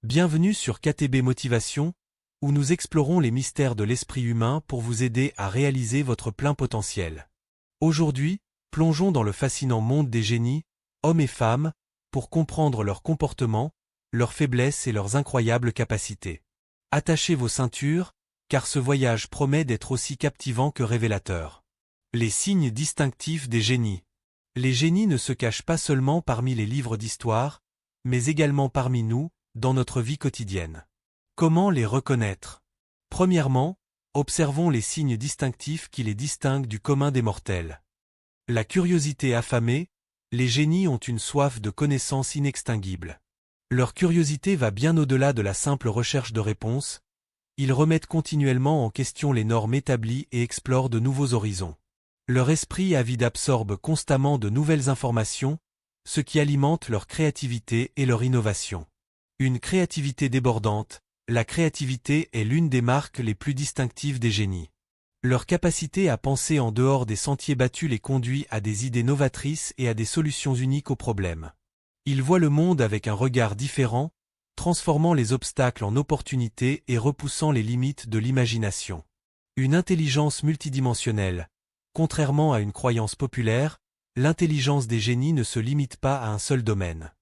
Bienvenue sur KTB Motivation, où nous explorons les mystères de l'esprit humain pour vous aider à réaliser votre plein potentiel. Aujourd'hui, plongeons dans le fascinant monde des génies, hommes et femmes, pour comprendre leurs comportements, leurs faiblesses et leurs incroyables capacités. Attachez vos ceintures, car ce voyage promet d'être aussi captivant que révélateur. Les signes distinctifs des génies. Les génies ne se cachent pas seulement parmi les livres d'histoire, mais également parmi nous, dans notre vie quotidienne. Comment les reconnaître? Premièrement, observons les signes distinctifs qui les distinguent du commun des mortels. La curiosité affamée, les génies ont une soif de connaissances inextinguible. Leur curiosité va bien au-delà de la simple recherche de réponses, ils remettent continuellement en question les normes établies et explorent de nouveaux horizons. Leur esprit avide absorbe constamment de nouvelles informations, ce qui alimente leur créativité et leur innovation. Une créativité débordante, la créativité est l'une des marques les plus distinctives des génies. Leur capacité à penser en dehors des sentiers battus les conduit à des idées novatrices et à des solutions uniques aux problèmes. Ils voient le monde avec un regard différent, transformant les obstacles en opportunités et repoussant les limites de l'imagination. Une intelligence multidimensionnelle. Contrairement à une croyance populaire, l'intelligence des génies ne se limite pas à un seul domaine.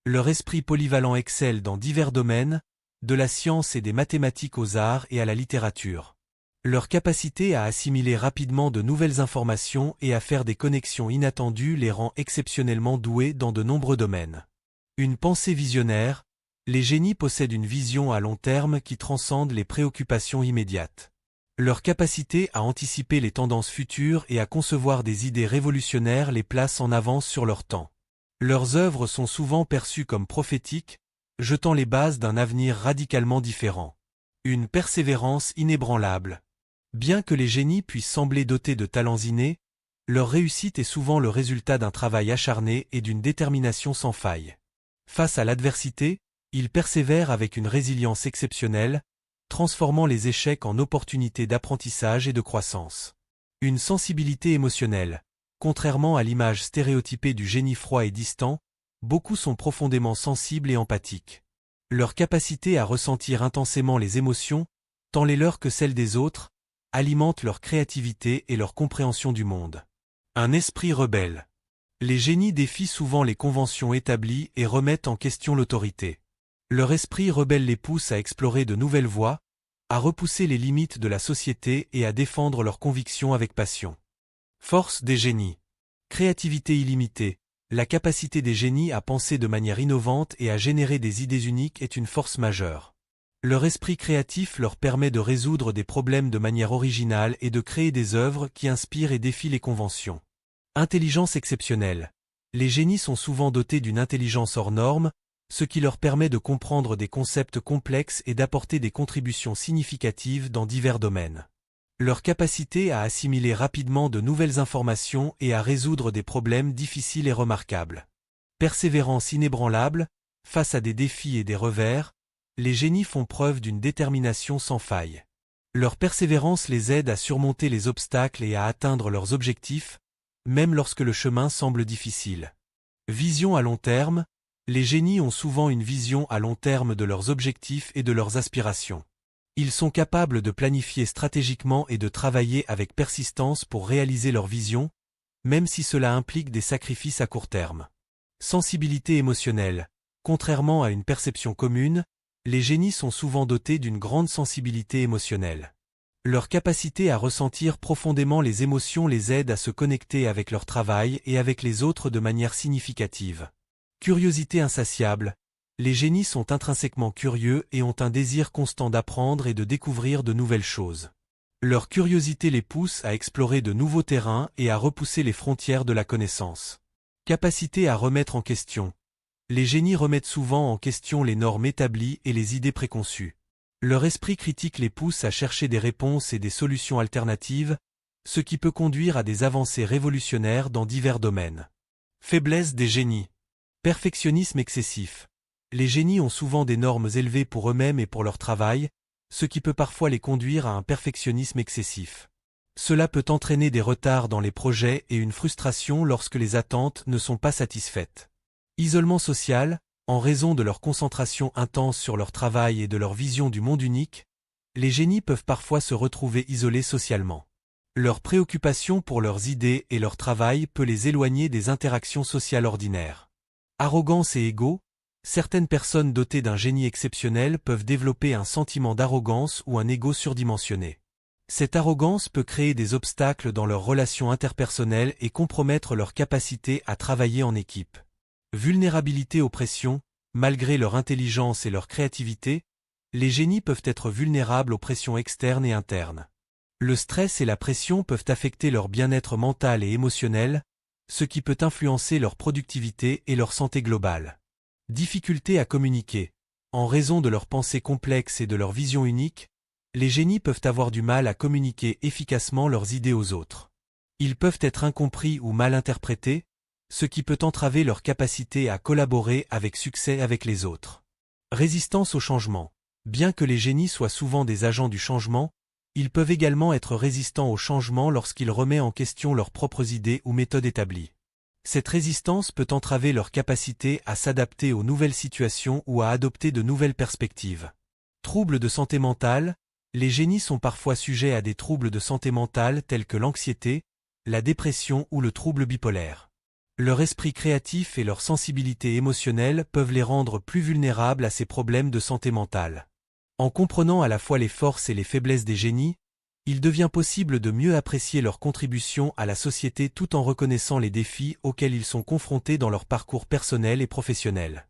Leur esprit polyvalent excelle dans divers domaines, de la science et des mathématiques aux arts et à la littérature. Leur capacité à assimiler rapidement de nouvelles informations et à faire des connexions inattendues les rend exceptionnellement doués dans de nombreux domaines. Une pensée visionnaire, les génies possèdent une vision à long terme qui transcende les préoccupations immédiates. Leur capacité à anticiper les tendances futures et à concevoir des idées révolutionnaires les place en avance sur leur temps. Leurs œuvres sont souvent perçues comme prophétiques, jetant les bases d'un avenir radicalement différent. Une persévérance inébranlable. Bien que les génies puissent sembler dotés de talents innés, leur réussite est souvent le résultat d'un travail acharné et d'une détermination sans faille. Face à l'adversité, ils persévèrent avec une résilience exceptionnelle, transformant les échecs en opportunités d'apprentissage et de croissance. Une sensibilité émotionnelle. Contrairement à l'image stéréotypée du génie froid et distant, beaucoup sont profondément sensibles et empathiques. Leur capacité à ressentir intensément les émotions, tant les leurs que celles des autres, alimente leur créativité et leur compréhension du monde. Un esprit rebelle. Les génies défient souvent les conventions établies et remettent en question l'autorité. Leur esprit rebelle les pousse à explorer de nouvelles voies, à repousser les limites de la société et à défendre leurs convictions avec passion. Force des génies. Créativité illimitée. La capacité des génies à penser de manière innovante et à générer des idées uniques est une force majeure. Leur esprit créatif leur permet de résoudre des problèmes de manière originale et de créer des œuvres qui inspirent et défient les conventions. Intelligence exceptionnelle. Les génies sont souvent dotés d'une intelligence hors norme, ce qui leur permet de comprendre des concepts complexes et d'apporter des contributions significatives dans divers domaines. Leur capacité à assimiler rapidement de nouvelles informations et à résoudre des problèmes difficiles est remarquable. Persévérance inébranlable, face à des défis et des revers, les génies font preuve d'une détermination sans faille. Leur persévérance les aide à surmonter les obstacles et à atteindre leurs objectifs, même lorsque le chemin semble difficile. Vision à long terme, les génies ont souvent une vision à long terme de leurs objectifs et de leurs aspirations. Ils sont capables de planifier stratégiquement et de travailler avec persistance pour réaliser leur vision, même si cela implique des sacrifices à court terme. Sensibilité émotionnelle. Contrairement à une perception commune, les génies sont souvent dotés d'une grande sensibilité émotionnelle. Leur capacité à ressentir profondément les émotions les aide à se connecter avec leur travail et avec les autres de manière significative. Curiosité insatiable. Les génies sont intrinsèquement curieux et ont un désir constant d'apprendre et de découvrir de nouvelles choses. Leur curiosité les pousse à explorer de nouveaux terrains et à repousser les frontières de la connaissance. Capacité à remettre en question. Les génies remettent souvent en question les normes établies et les idées préconçues. Leur esprit critique les pousse à chercher des réponses et des solutions alternatives, ce qui peut conduire à des avancées révolutionnaires dans divers domaines. Faiblesse des génies. Perfectionnisme excessif. Les génies ont souvent des normes élevées pour eux-mêmes et pour leur travail, ce qui peut parfois les conduire à un perfectionnisme excessif. Cela peut entraîner des retards dans les projets et une frustration lorsque les attentes ne sont pas satisfaites. Isolement social, En raison de leur concentration intense sur leur travail et de leur vision du monde unique, les génies peuvent parfois se retrouver isolés socialement. Leur préoccupation pour leurs idées et leur travail peut les éloigner des interactions sociales ordinaires. Arrogance et ego, certaines personnes dotées d'un génie exceptionnel peuvent développer un sentiment d'arrogance ou un ego surdimensionné. Cette arrogance peut créer des obstacles dans leurs relations interpersonnelles et compromettre leur capacité à travailler en équipe. Vulnérabilité aux pressions, malgré leur intelligence et leur créativité, les génies peuvent être vulnérables aux pressions externes et internes. Le stress et la pression peuvent affecter leur bien-être mental et émotionnel, ce qui peut influencer leur productivité et leur santé globale. Difficulté à communiquer. En raison de leurs pensées complexes et de leur vision unique, les génies peuvent avoir du mal à communiquer efficacement leurs idées aux autres. Ils peuvent être incompris ou mal interprétés, ce qui peut entraver leur capacité à collaborer avec succès avec les autres. Résistance au changement. Bien que les génies soient souvent des agents du changement, ils peuvent également être résistants au changement lorsqu'ils remettent en question leurs propres idées ou méthodes établies. Cette résistance peut entraver leur capacité à s'adapter aux nouvelles situations ou à adopter de nouvelles perspectives. Troubles de santé mentale. Les génies sont parfois sujets à des troubles de santé mentale tels que l'anxiété, la dépression ou le trouble bipolaire. Leur esprit créatif et leur sensibilité émotionnelle peuvent les rendre plus vulnérables à ces problèmes de santé mentale. En comprenant à la fois les forces et les faiblesses des génies, il devient possible de mieux apprécier leur contribution à la société tout en reconnaissant les défis auxquels ils sont confrontés dans leur parcours personnel et professionnel.